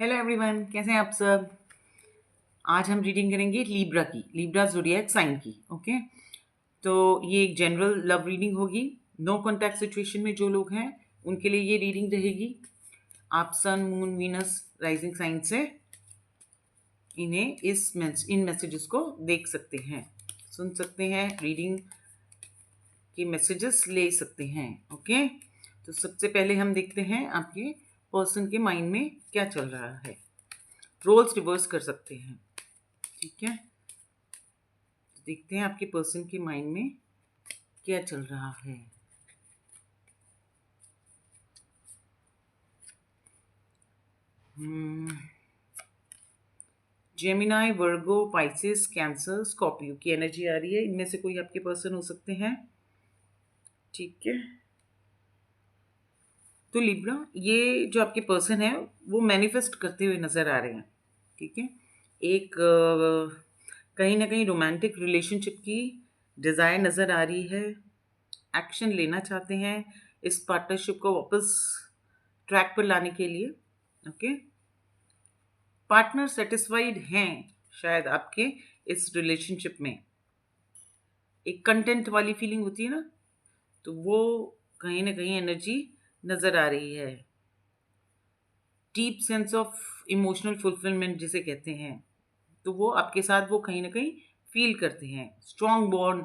Hello everyone, कैसे हैं आप सब। आज हम रीडिंग करेंगे लिब्रा ज़ोडिएक साइन की। ओके, तो ये एक जनरल लव रीडिंग होगी। नो कॉन्टैक्ट सिचुएशन में जो लोग हैं उनके लिए ये रीडिंग रहेगी। आप सन, मून, वीनस, राइजिंग साइन से इन्हें इन मैसेजेस को देख सकते हैं, सुन सकते हैं, रीडिंग के मैसेजेस ले सकते हैं। ओके, तो सबसे पहले हम देखते हैं आपके पर्सन के माइंड में क्या चल रहा है। रोल्स रिवर्स कर सकते हैं, ठीक है। तो देखते हैं आपके पर्सन के माइंड में क्या चल रहा है। जेमिनाई, वर्गो, पाइसिस, कैंसर, स्कॉर्पियो की एनर्जी आ रही है। इनमें से कोई आपके पर्सन हो सकते हैं, ठीक है। तो लिब्रा, ये जो आपके पर्सन है वो मैनिफेस्ट करते हुए नजर आ रहे हैं, ठीक है। एक कहीं ना कहीं रोमांटिक रिलेशनशिप की डिज़ायर नज़र आ रही है। एक्शन लेना चाहते हैं इस पार्टनरशिप को वापस ट्रैक पर लाने के लिए। ओके, पार्टनर सेटिस्फाइड हैं शायद आपके इस रिलेशनशिप में। एक कंटेंट वाली फीलिंग होती है ना, तो वो कहीं ना कहीं एनर्जी नज़र आ रही है। Deep sense of emotional fulfilment जिसे कहते हैं, तो वो आपके साथ वो कहीं ना कहीं फील करते हैं। स्ट्रॉन्ग बॉन्ड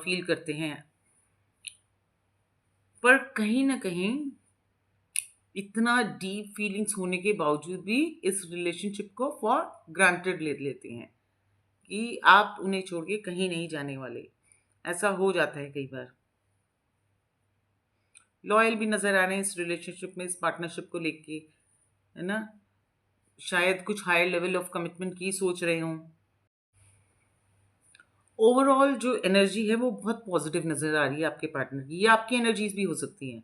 फील करते हैं। पर कहीं ना कहीं इतना डीप फीलिंग्स होने के बावजूद भी इस रिलेशनशिप को फॉर ग्रांटेड ले लेते हैं कि आप उन्हें छोड़ के कहीं नहीं जाने वाले। ऐसा हो जाता है कई बार। लॉयल भी नजर आ रहे हैं इस रिलेशनशिप में, इस पार्टनरशिप को लेके, है ना। शायद कुछ हायर लेवल ऑफ कमिटमेंट की सोच रहे हों। ओवरऑल जो एनर्जी है वो बहुत पॉजिटिव नजर आ रही है आपके पार्टनर की। ये आपकी एनर्जीज भी हो सकती हैं,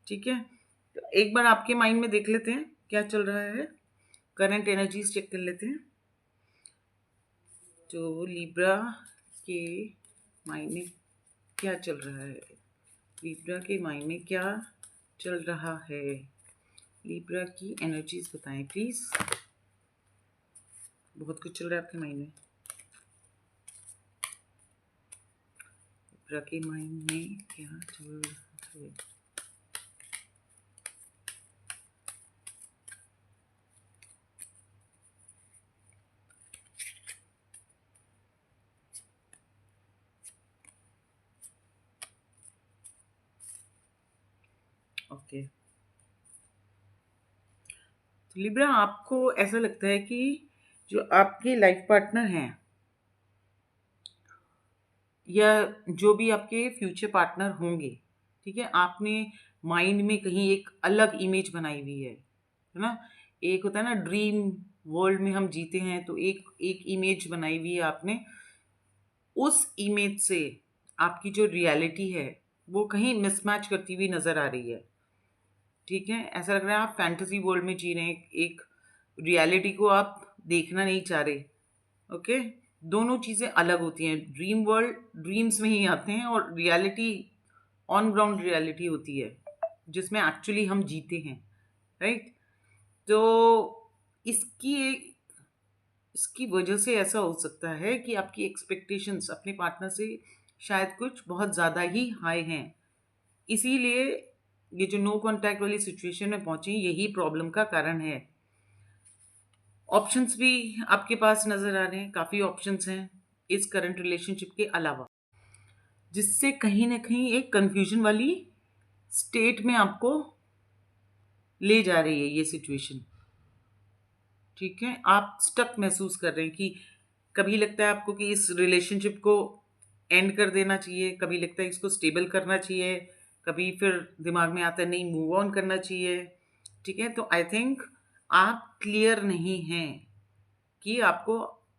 ठीक है। तो एक बार आपके माइंड में देख लेते हैं क्या चल रहा है। करंट एनर्जीज चेक कर लेते हैं। तो लिब्रा के माइंड में क्या चल रहा है। लिब्रा के माइंड में क्या चल रहा है। लिब्रा की एनर्जीज बताएं प्लीज। बहुत कुछ चल रहा है आपके माइंड में। लिब्रा के माइंड में क्या चल रहा है। ओके, तो लिब्रा, आपको ऐसा लगता है कि जो आपके लाइफ पार्टनर हैं या जो भी आपके फ्यूचर पार्टनर होंगे, ठीक है, आपने माइंड में कहीं एक अलग इमेज बनाई हुई है ना। एक होता है ना ड्रीम वर्ल्ड में हम जीते हैं, तो एक एक इमेज बनाई हुई है आपने। उस इमेज से आपकी जो रियलिटी है वो कहीं मिसमैच करती हुई नजर आ रही है, ठीक है। ऐसा लग रहा है आप फैंटेसी वर्ल्ड में जी रहे हैं, एक रियलिटी को आप देखना नहीं चाह रहे। ओके, दोनों चीज़ें अलग होती हैं। ड्रीम वर्ल्ड ड्रीम्स में ही आते हैं और रियलिटी ऑन ग्राउंड रियलिटी होती है जिसमें एक्चुअली हम जीते हैं, राइट। तो इसकी इसकी वजह से ऐसा हो सकता है कि आपकी एक्सपेक्टेशंस अपने पार्टनर से शायद कुछ बहुत ज़्यादा ही हाई हैं। इसीलिए ये जो नो कॉन्टैक्ट वाली सिचुएशन में पहुंची, यही प्रॉब्लम का कारण है। ऑप्शंस भी आपके पास नजर आ रहे हैं, काफ़ी ऑप्शंस हैं इस करंट रिलेशनशिप के अलावा, जिससे कहीं ना कहीं एक कंफ्यूजन वाली स्टेट में आपको ले जा रही है ये सिचुएशन, ठीक है। आप स्टक महसूस कर रहे हैं कि कभी लगता है आपको कि इस रिलेशनशिप को एंड कर देना चाहिए, कभी लगता है इसको स्टेबल करना चाहिए, कभी फिर दिमाग में आता है नहीं, मूव ऑन करना चाहिए, ठीक है। तो आई थिंक आप क्लियर नहीं हैं कि आपको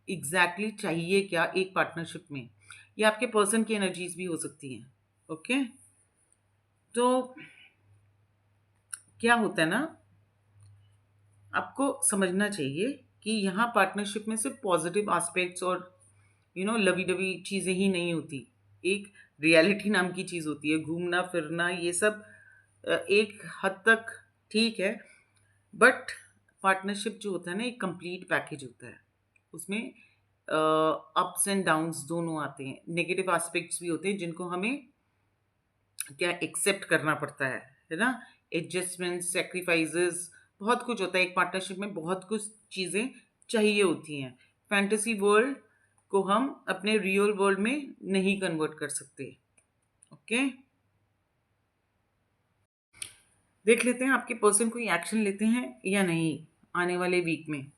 एग्जैक्टली exactly चाहिए क्या एक पार्टनरशिप में। ये आपके पर्सन की एनर्जीज भी हो सकती हैं। ओके, तो क्या होता है ना, आपको समझना चाहिए कि यहाँ पार्टनरशिप में सिर्फ पॉजिटिव एस्पेक्ट्स और लवी डवी चीज़ें ही नहीं होती। एक रियलिटी नाम की चीज़ होती है, घूमना फिरना ये सब एक हद तक ठीक है, बट पार्टनरशिप जो होता है ना, एक कंप्लीट पैकेज होता है। उसमें अप्स एंड डाउन्स दोनों आते हैं, नेगेटिव एस्पेक्ट्स भी होते हैं जिनको हमें क्या एक्सेप्ट करना पड़ता है ना। एडजस्टमेंट, सेक्रीफाइसेस, बहुत कुछ होता है एक पार्टनरशिप में, बहुत कुछ चीज़ें चाहिए होती हैं। फैंटेसी वर्ल्ड को हम अपने रियल वर्ल्ड में नहीं कन्वर्ट कर सकते। ओके, देख लेते हैं आपके पर्सन कोई एक्शन लेते हैं या नहीं आने वाले वीक में।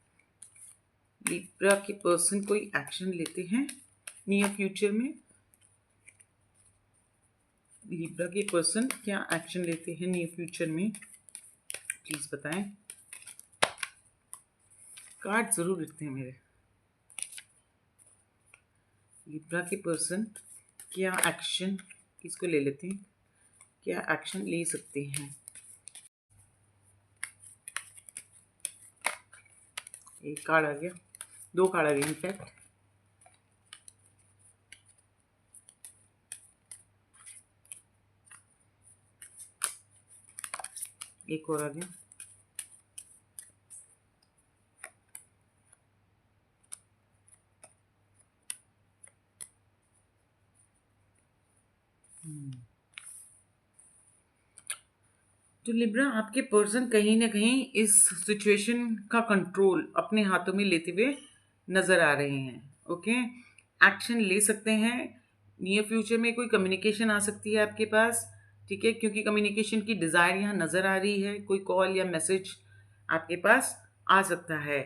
लिब्रा के पर्सन कोई एक्शन लेते हैं नियर फ्यूचर में? लिब्रा के पर्सन क्या एक्शन लेते हैं नियर फ्यूचर में, प्लीज बताएं। कार्ड जरूर लिखते हैं मेरे। लिब्रा के पर्सन क्या एक्शन, इसको ले लेते हैं, क्या एक्शन ले सकते हैं? एक कार्ड आ गया, दो कार्ड आ गए इनफैक्ट। एक और आ गया। तो लिब्रा, आपके पर्सन कहीं ना कहीं इस सिचुएशन का कंट्रोल अपने हाथों में लेते हुए नजर आ रहे हैं। ओके, एक्शन ले सकते हैं। नियर फ्यूचर में कोई कम्युनिकेशन आ सकती है आपके पास, ठीक है, क्योंकि कम्युनिकेशन की डिज़ायर यहाँ नज़र आ रही है। कोई कॉल या मैसेज आपके पास आ सकता है।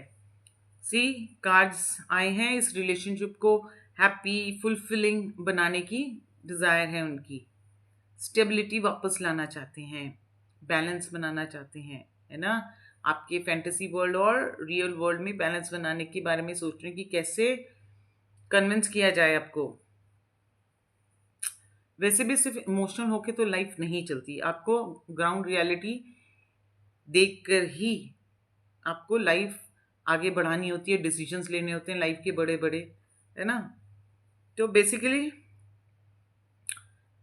सी, कार्ड्स आए हैं, इस रिलेशनशिप को हैप्पी फुलफिलिंग बनाने की डिज़ायर है उनकी। स्टेबिलिटी वापस लाना चाहते हैं, बैलेंस बनाना चाहते हैं, है ना। आपके फैंटेसी वर्ल्ड और रियल वर्ल्ड में बैलेंस बनाने के बारे में सोच रहे हैं कि कैसे कन्विंस किया जाए आपको। वैसे भी सिर्फ इमोशनल होके तो लाइफ नहीं चलती, आपको ग्राउंड रियलिटी देखकर ही आपको लाइफ आगे बढ़ानी होती है, डिसीजंस लेने होते हैं लाइफ के बड़े बड़े, है ना। तो बेसिकली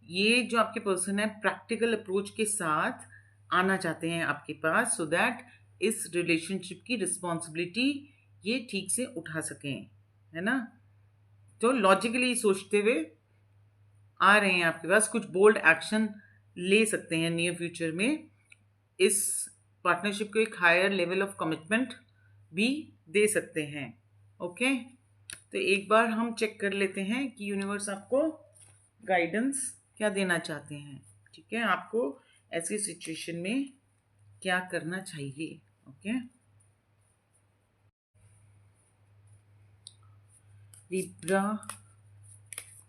ये जो आपके पर्सन है प्रैक्टिकल अप्रोच के साथ आना चाहते हैं आपके पास, सो दैट इस रिलेशनशिप की रिस्पॉन्सिबिलिटी ये ठीक से उठा सकें, है ना। तो लॉजिकली सोचते हुए आ रहे हैं आपके पास, कुछ बोल्ड एक्शन ले सकते हैं नियर फ्यूचर में। इस पार्टनरशिप को एक हायर लेवल ऑफ कमिटमेंट भी दे सकते हैं। ओके, तो एक बार हम चेक कर लेते हैं कि यूनिवर्स आपको गाइडेंस क्या देना चाहते हैं। ठीक है, आपको ऐसी सिचुएशन में क्या करना चाहिए। ओके, लिब्रा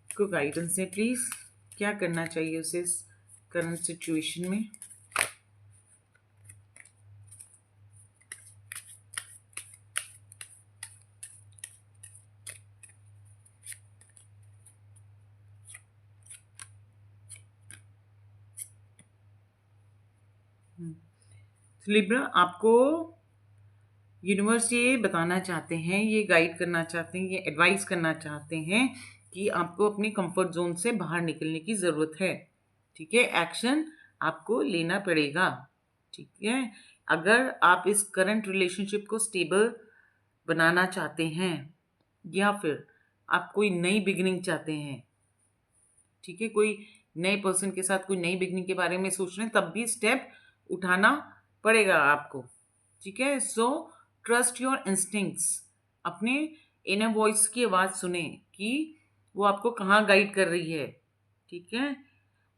को गाइडेंस है प्लीज, क्या करना चाहिए उसे इस करंट सिचुएशन में। लिब्रा, आपको यूनिवर्स ये बताना चाहते हैं, ये गाइड करना चाहते हैं, ये एडवाइस करना चाहते हैं कि आपको अपनी कंफर्ट जोन से बाहर निकलने की ज़रूरत है। ठीक है, एक्शन आपको लेना पड़ेगा। ठीक है, अगर आप इस करंट रिलेशनशिप को स्टेबल बनाना चाहते हैं या फिर आप कोई नई बिगिनिंग चाहते हैं, ठीक है, कोई नए पर्सन के साथ कोई नई बिगनिंग के बारे में सोच रहे हैं, तब भी स्टेप उठाना पड़ेगा आपको। ठीक है, सो ट्रस्ट योर इंस्टिंक्ट्स, अपने इनर वॉइस की आवाज़ सुने कि वो आपको कहाँ गाइड कर रही है। ठीक है,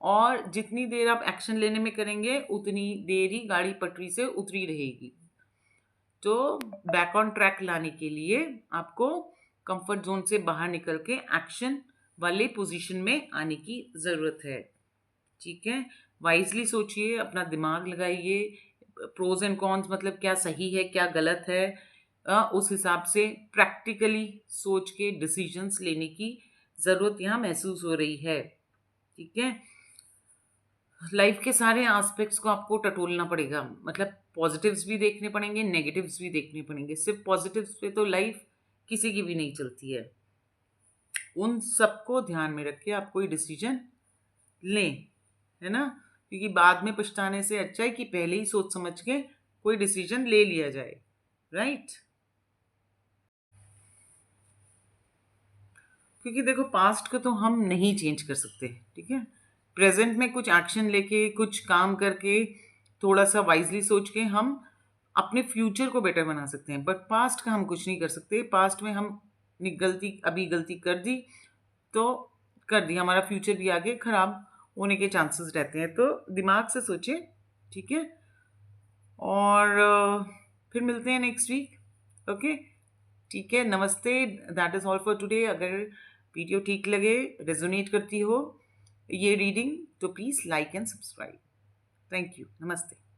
और जितनी देर आप एक्शन लेने में करेंगे उतनी देर ही गाड़ी पटरी से उतरी रहेगी। तो बैक ऑन ट्रैक लाने के लिए आपको कंफर्ट जोन से बाहर निकल के एक्शन वाले पोजीशन में आने की ज़रूरत है। ठीक है, वाइजली सोचिए, अपना दिमाग लगाइए, प्रोज एंड कॉन्स मतलब क्या सही है क्या गलत है, उस हिसाब से प्रैक्टिकली सोच के डिसीजंस लेने की ज़रूरत यहाँ महसूस हो रही है। ठीक है, लाइफ के सारे एस्पेक्ट्स को आपको टटोलना पड़ेगा, मतलब पॉजिटिव्स भी देखने पड़ेंगे, नेगेटिव्स भी देखने पड़ेंगे। सिर्फ पॉजिटिव्स पे तो लाइफ किसी की भी नहीं चलती है। उन सबको ध्यान में रख के आप कोई डिसीजन लें, है ना, क्योंकि बाद में पछताने से अच्छा है कि पहले ही सोच समझ के कोई डिसीजन ले लिया जाए। राइट। क्योंकि देखो पास्ट को तो हम नहीं चेंज कर सकते, ठीक है। प्रेजेंट में कुछ एक्शन लेके, कुछ काम करके, थोड़ा सा वाइजली सोच के हम अपने फ्यूचर को बेटर बना सकते हैं, बट पास्ट का हम कुछ नहीं कर सकते। पास्ट में हम ने गलती, अभी गलती कर दी तो कर दी, हमारा फ्यूचर भी आगे खराब होने के चांसेस रहते हैं। तो दिमाग से सोचे, ठीक है। और फिर मिलते हैं नेक्स्ट वीक। ओके, ठीक है, नमस्ते। That is all for today. अगर वीडियो ठीक लगे, रेजोनेट करती हो ये रीडिंग, तो please like and subscribe. Thank you, नमस्ते।